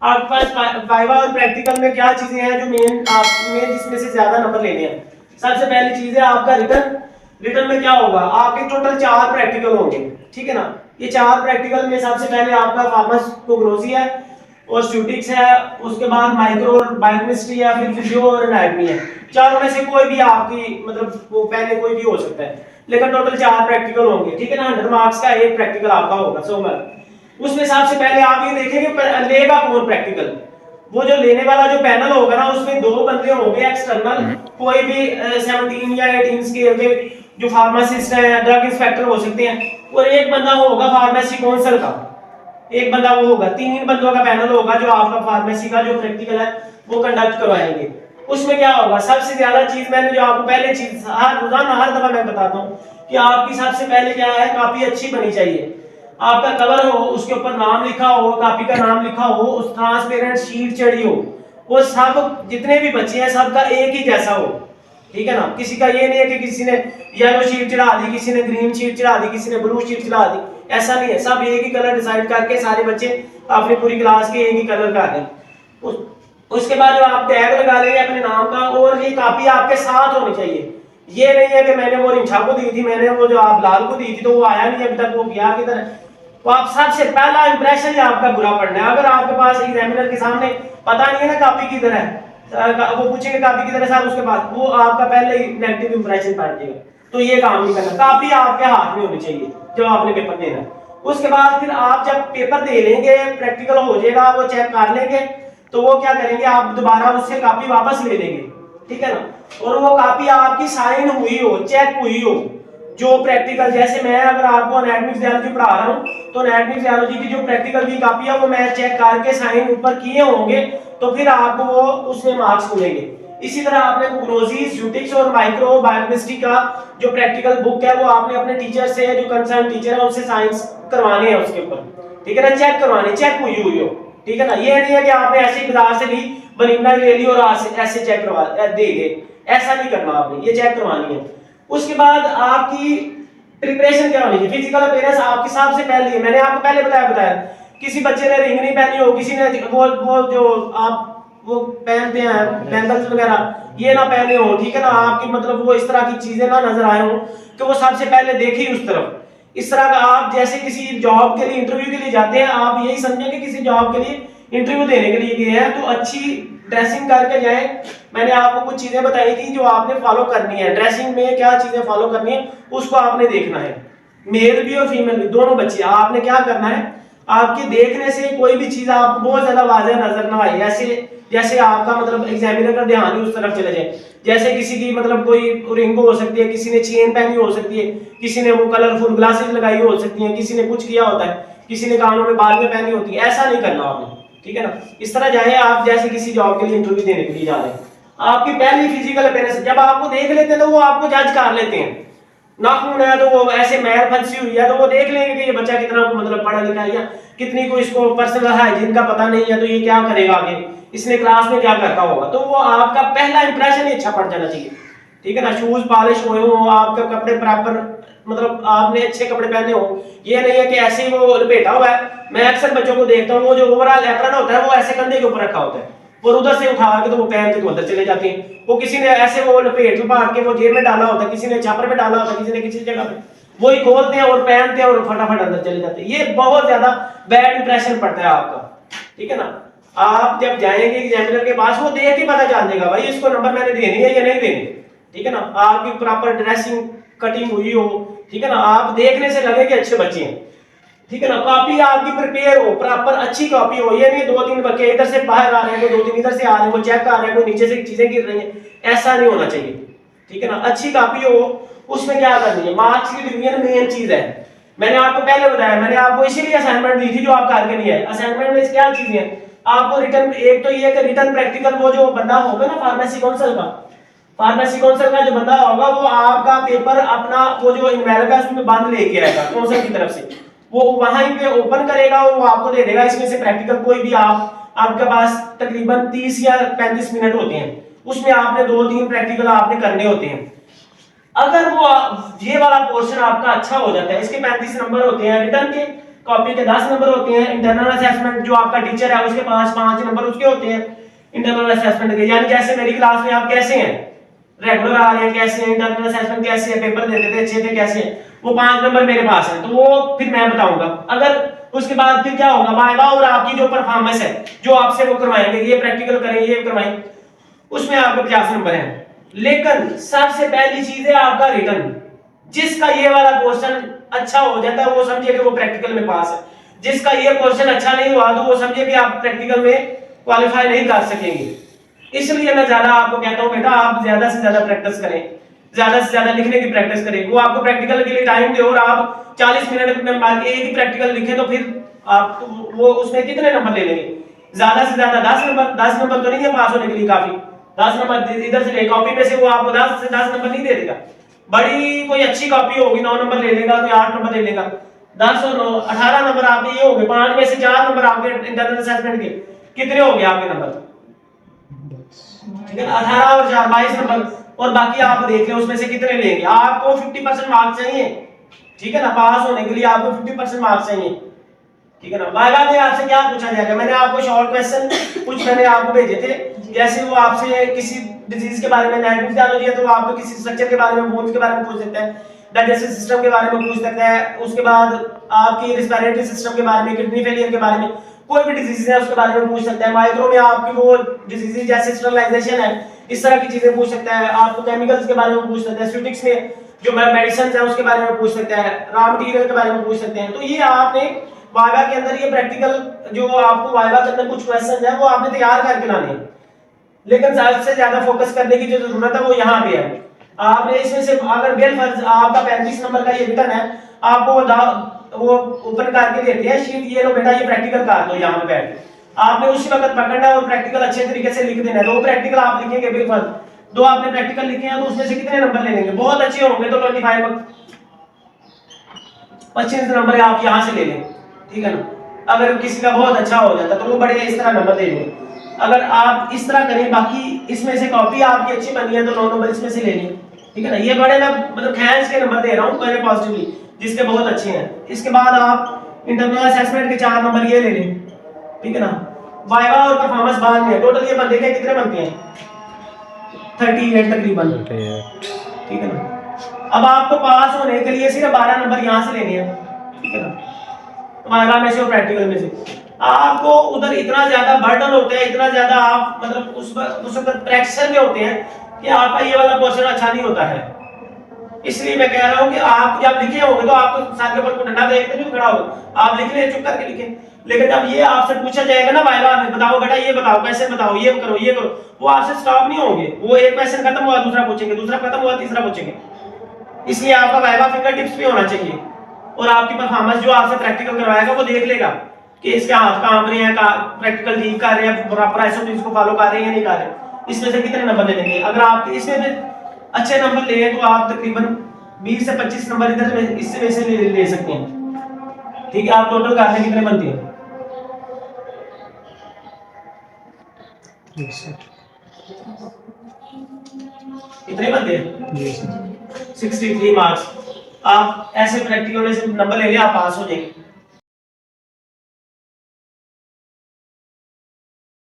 आपके पास वाइवा और प्रैक्टिकल में क्या चीजें हैं जो मेन जिसमें से ज्यादा नंबर लेने हैं। सबसे पहली चीज है आपका रिटर्न। रिटर्न में क्या होगा, आपके टोटल 4 प्रैक्टिकल होंगे, ठीक है ना। ये 4 प्रैक्टिकल में सबसे पहले आपका फार्माकोग्नोसी है और स्टैटिस्टिक्स है, उसके बाद माइक्रो और बायोकेमिस्ट्री है, फिर फिजियो और एनाटॉमी है। चारों में से कोई भी आपकी मतलब वो पहले कोई भी हो सकता है, लेकिन टोटल 4 प्रैक्टिकल होंगे, ठीक है ना। 100 मार्क्स का एक प्रैक्टिकल आपका होगा 100 मार्क्स। उसमें सबसे पहले आप ये देखेंगे लेगा कौन प्रैक्टिकल। वो जो लेने वाला जो पैनल होगा ना, उसमें 2 बंदे होंगे एक्सटर्नल, कोई भी 17 या 18 स्केल के जो फार्मासिस्ट है, ड्रग इंस्पेक्टर हो सकते हैं, और एक बंदा होगा फार्मेसी काउंसिल का, एक बंदा वो होगा। 3 बंदों का पैनल होगा जो आपका फार्मेसी का जो प्रैक्टिकल है वो कंडक्ट करवाएंगे। उसमें क्या होगा, सबसे ज्यादा चीज मैंने जो आपको पहले चीज हर रोजाना हर दफा मैं बताता हूँ कि आपकी सबसे पहले क्या है, काफी अच्छी बनी चाहिए। आपका कवर हो, उसके ऊपर नाम लिखा हो, कॉपी का नाम लिखा हो, उस ट्रांसपेरेंट शीट चढ़ी हो, वो सब जितने भी बच्चे हैं सबका एक ही जैसा हो, ठीक है ना। किसी का ये नहीं है कि किसी ने येलो शीट चढ़ा दी, किसी ने ग्रीन शीट चढ़ा दी, किसी ने ब्लू शीट चढ़ा दी, ऐसा नहीं है। सब एक ही कलर डिसाइड करके सारे बच्चे अपनी पूरी क्लास के एक ही कलर का दें। उसके बाद जो आप टैग लगा लेंगे अपने नाम का, और ये कॉपी आपके साथ होनी चाहिए। ये नहीं है कि मैंने वो रिंछा को दी थी, मैंने वो जो आप लाल को दी थी तो वो आया नहीं अभी तक, वो गया किधर। तो आप सबसे पहला इंप्रेशन ही आपका बुरा पड़ना है। अगर आपके पास एग्जामिनर के सामने पता नहीं है ना कॉपी किधर है, वो पूछेंगे कॉपी किधर है साहब, उसके बाद वो आपका पहले ही नेगेटिव इंप्रेशन पड़ जाएगा। तो ये काम नहीं करना, कॉपी आपके हाथ में होनी चाहिए जब आपने पेपर देना। उसके बाद फिर आप जब पेपर दे लेंगे, प्रैक्टिकल हो जाएगा, वो चेक कर लेंगे, तो वो क्या करेंगे, आप दोबारा उससे कॉपी वापस ले लेंगे, ठीक है ना। और वो कॉपी आपकी साइन हुई हो, चेक हुई हो, जो प्रैक्टिकल, जैसे मैं अगर आपको एनाटॉमी फिजियोलॉजी पढ़ा रहा हूँ तो एनाटॉमी फिजियोलॉजी की जो प्रैक्टिकल की कॉपी है वो मैं चेक करके साइन ऊपर किए होंगे, तो फिर आपको वो उसमें मार्क्स मिलेंगे। इसी तरह आपने कोग्नोसी, स्टैटिस्टिक्स और माइक्रो बायोकेमिस्ट्री का जो प्रैक्टिकल बुक है वो आपने अपने टीचर से, जो कंसर्न टीचर है उनसे साइंस करवाने हैं उसके ऊपर, ठीक है ना। चेक करवाने, चेक हुई हो, ठीक है ना। ये नहीं है कि आपने ऐसे बाजार से ली, वनीला ले ली और ऐसे चेक करवा दे गए, ऐसा नहीं करना आपने, ये चेक करवानी है। उसके बाद आपकी प्रिपरेशन क्या होनी चाहिए, फिजिकल अपीयरेंस आपकी सबसे पहले है। मैंने आपको पहले बताया किसी बच्चे ने रिंग नहीं पहनी हो, किसी ने वो जो आप वो पहनते हैं बैंगल्स वगैरह, ये ना पहने हो, ठीक है ना। आपकी मतलब वो इस तरह की चीजें ना नजर आए हो कि वो सबसे पहले देखी उस तरफ। इस तरह का आप जैसे किसी जॉब के लिए इंटरव्यू के लिए जाते हैं, आप यही समझें कि किसी जॉब के लिए इंटरव्यू देने के लिए गए हैं, तो अच्छी ड्रेसिंग करके जाएं। मैंने आपको कुछ चीजें बताई थी जो आपने फॉलो करनी है, ड्रेसिंग में क्या चीजें फॉलो करनी है उसको आपने देखना है। मेल भी और फीमेल भी दोनों बच्चे, आपने क्या करना है, आपके देखने से कोई भी चीज आपको बहुत ज्यादा वाज़ेह नजर ना आए, ऐसे जैसे आपका मतलब एग्जामिनर का ध्यान ही उस तरफ चले जाए। जैसे किसी की मतलब कोई रिंग हो सकती है, किसी ने चेन पहनी हो सकती है, किसी ने वो कलरफुल ग्लासेस लगाई हो सकती हैं, किसी ने कुछ किया होता है, किसी ने कानों में बालियां पहनी होती है, ऐसा नहीं करना आपने, ठीक है ना। इस तरह जाए आप जैसे किसी जॉब के लिए इंटरव्यू देने के लिए जा रहे हैं। आपकी पहली फिजिकल अपीयरेंस जब आपको देख लेते हैं तो वो आपको जज कर लेते हैं। नाखून है तो वो ऐसे मैल फंसी हुई है तो वो देख लेंगे कि ये बच्चा कितना मतलब पढ़ा लिखा है, या कितनी को इसको पर्सनल हाइजीन का पता नहीं है, तो ये क्या करेगा आगे, इसने क्लास में क्या करता होगा। तो वो आपका पहला इंप्रेशन ही अच्छा पड़ जाना चाहिए, ठीक है ना। शूज पॉलिश हुए हो, आपके कपड़े प्रॉपर मतलब आपने अच्छे कपड़े पहने हो, ये नहीं है कि ऐसे ही वो लपेटा हुआ है। मैं अक्सर बच्चों को देखता हूँ वो जो ओवरऑल एप्रन होता है वो ऐसे कंधे के ऊपर रखा होता है और उधर से उठा के तो वो पहन के तो अंदर चले जाते हैं। वो किसी ने ऐसे वो लपेट लपाट के वो जेब में डाला होता है, किसी ने छापर में डाला होता है, किसी ने किसी जगह पे, वही खोलते हैं और पहनते हैं और फटाफट अंदर चले जाते हैं। ये बहुत ज्यादा बैड इंप्रेशन पड़ता है आपका, ठीक है ना। आप जब जाएंगे एग्जामिनर के पास वो देख के पता चल जाएगा भाई इसको नंबर मैंने देनी है या नहीं देनी, ठीक है ना। आपकी प्रॉपर ड्रेसिंग कटिंग हुई हो, ठीक है ना, आप देखने से लगे कि अच्छे बच्चे हैं, ठीक है ना। कॉपी आपकी प्रिपेयर हो, प्रॉपर अच्छी कॉपी हो, ये नहीं 2-3 बच्चे इधर से बाहर आ रहे हैं, 2-3 इधर से आ रहे हैं, वो चेक कर रहे हैं, कोई नीचे से चीजें गिर रही हैं, ऐसा नहीं होना चाहिए, ठीक है ना। अच्छी कॉपी हो, उसमें क्या करनी है, मार्क्स की डिवीजन मेन चीज है। मैंने आपको पहले बताया, मैंने आपको इसीलिए असाइनमेंट दी थी जो आप करके नहीं है। असाइनमेंट में क्या चीजें हैं आपको रिटर्न, एक तो ये कि रिटर्न प्रैक्टिकल वो जो बंदा होगा ना फार्मेसी काउंसिल का, फार्मेसी काउंसिल का जो बंदा होगा वो आपका पेपर अपना वो जो इनवैलिड है उसमें बंद लेके आएगा काउंसिल की तरफ से, वो वहां पे ओपन करेगा और वो आपको दे देगा। इसमें से प्रैक्टिकल कोई भी आपके पास तकरीबन 30 या 35 मिनट होते हैं, उसमें आपने 2-3 प्रैक्टिकल आपने करने होते हैं। अगर वो ये वाला पोर्शन आपका अच्छा हो जाता है, इसके 35 नंबर होते हैं रिटर्न के, कॉपी के 10 नंबर होते हैं। इंटरनल असेसमेंट जो आपका टीचर है उसके पास 5 नंबर उसके होते हैं इंटरनल असेसमेंट के। यानी जैसे मेरी क्लास में आप कैसे हैं, रेगुलर आ रहे हैं, कैसे हैं, इंटरनल असेसमेंट कैसे है, पेपर देते थे अच्छे थे, कैसे हैं, वो 5 नंबर मेरे पास है, तो वो फिर मैं बताऊंगा। अगर उसके बाद फिर क्या होगा, वाइवा और आपकी जो परफॉर्मेंस है जो आपसे वो करवाएंगे, ये प्रैक्टिकल करें, ये करवाएं, उसमें आपको 50 नंबर हैं। लेकिन सबसे पहली चीज है आपका रिटर्न। जिसका ये वाला क्वेश्चन अच्छा हो जाता है वो समझिए कि वो प्रैक्टिकल में पास है, जिसका ये क्वेश्चन अच्छा नहीं हुआ तो वो समझिए कि आप प्रैक्टिकल में क्वालिफाई नहीं कर सकेंगे। इसलिए मैं ज्यादा आपको कहता हूं बेटा आप ज्यादा से ज्यादा प्रैक्टिस करें, ज्यादा से ज्यादा लिखने की प्रैक्टिस करें। वो आपको प्रैक्टिकल के लिए टाइम दे और आप 40 मिनट में मार के एक ही प्रैक्टिकल लिखें तो फिर आप वो उसमें कितने नंबर ले लेंगे? ज्यादा से ज्यादा 10 नंबर। 10 नंबर तो नहीं है पास होने के लिए काफी। 10 नंबर इधर से ले, कॉपी में से वो आपको 10 से 10 नंबर नहीं दे देगा। बड़ी कोई अच्छी कॉपी होगी 9 नंबर ले लेगा, कोई 8 नंबर ले लेगा। 10 और 9 18 नंबर आपके ये हो गए। 5 में से 4 नंबर आपके इंटरनल असेसमेंट के कितने हो गए आपके नंबर? ठीक है, 18 और 4 22 नंबर। और बाकी आप देख लें उसमें से कितने लेंगे। आपको 50% मार्क्स चाहिए, ठीक है ना, पास होने के लिए आपको 50% मार्क्स चाहिए, ठीक है ना। वाइवा में आपसे क्या पूछा जाएगा? मैंने आपको शॉर्ट क्वेश्चन कुछ मैंने आपको भेजे थे, जैसे वो आपसे किसी डिजीज के बारे में, डायबिटीज है तो आपको किसी स्ट्रक्चर के बारे में, बोन्स के बारे में पूछ सकता है, डाइजेस्टिव सिस्टम के बारे में पूछ सकता है, उसके बाद आपकी रिस्पिरेटरी सिस्टम के बारे में, किडनी फेलियर के बारे में, कोई भी डिजीज है उसके बारे में पूछ सकता है। माइक्रो में आपकी वो डिजीज जैसे स्टरलाइजेशन है, इस तरह की चीजें पूछ सकता है। आपको केमिकल्स के बारे में पूछ सकता है, स्टैटिस्टिक्स में जो मेडिसिन है उसके बारे में पूछ सकता है, रॉ मटेरियल के बारे में पूछ सकते हैं। तो ये आपने वाइवा के अंदर ये प्रैक्टिकल जो आपको वाइवा के अंदर कुछ क्वेश्चन है वो आपने तैयार करके लाने हैं। लेकिन सबसे ज्यादा फोकस करने की जो जरूरत है वो यहाँ पे है। आपने इसमें से अगर बेलफर्ज आपका 35 नंबर का ये रिटर्न है, आपको वो ओपन करके देते हैं शीट, ये लो बेटा ये प्रैक्टिकल कर दो यहाँ पे बैठ के। आपने उसी वक्त पकड़ना है और प्रैक्टिकल अच्छे तरीके से लिख देना है। 2 प्रैक्टिकल आप लिखेंगे बेलफर्ज, 2 आपने प्रैक्टिकल लिखे हैं तो उसमें से कितने नंबर ले लेंगे? बहुत अच्छे होंगे तो 25 नंबर आप यहाँ से ले लें, ठीक है ना। अगर किसी का बहुत अच्छा हो जाता तो वो बड़े इस तरह नंबर दे देंगे। अगर आप इस तरह करें, बाकी इसमें से कॉपी आपकी अच्छी बनी है तो 9 नंबर इसमें से ले लें, ठीक है ना। ये बड़े मैं मतलब खैस के नंबर दे रहा हूँ पहले पॉजिटिवली, जिसके बहुत अच्छे हैं। इसके बाद आप इंटरनल असेसमेंट के 4 नंबर ये ले लें, ठीक है ना। वाइवा और परफॉर्मेंस बाद में, टोटल ये बनते हैं कितने बनते हैं? 38 तकरीबन, ठीक है ना। अब आपको पास होने के लिए सिर्फ 12 नंबर यहाँ से लेने हैं, ठीक है ना, वाइवा में से और प्रैक्टिकल में से। आपको उधर इतना ज्यादा बर्डन होता है, इतना ज्यादा आप मतलब उस वक्त प्रेशर में होते हैं कि आपका ये वाला क्वेश्चन अच्छा नहीं होता है। इसलिए मैं कह रहा हूं कि आप जब लिखे होंगे तो आपको साथ के ऊपर को डंडा देखते नहीं खड़ा होगा, आप लिख ले चुप करके लिखें। लेकिन जब ये आपसे पूछा जाएगा ना वाइवा में, बताओ बेटा ये बताओ कैसे बताओ, ये करो ये करो, वो आपसे स्टॉप नहीं होंगे। वो एक क्वेश्चन खत्म हुआ दूसरा पूछेंगे, दूसरा खत्म हुआ तीसरा पूछेंगे। इसलिए आपका वाइवा फिंगर टिप्स भी होना चाहिए और आपकी परफॉर्मेंस जो आपसे प्रैक्टिकल करवाएगा वो देख लेगा कि इसके हाथ काम रहे हैं, प्रैक्टिकल ठीक कर रहे हैं, प्रॉपर एसओपीज को फॉलो कर रहे हैं या नहीं कर रहे, इसमें से कितने नंबर ले लेंगे। अगर आप इसमें से अच्छे नंबर ले तो आप तकरीबन 20 से 25 नंबर इधर इससे वैसे ले सकते हैं, ठीक है। आप टोटल करने कितने बनते हैं? कितने बनते हैं? 63 मार्क्स। आप ऐसे प्रैक्टिकल में से नंबर ले लें, आप पास हो जाएंगे।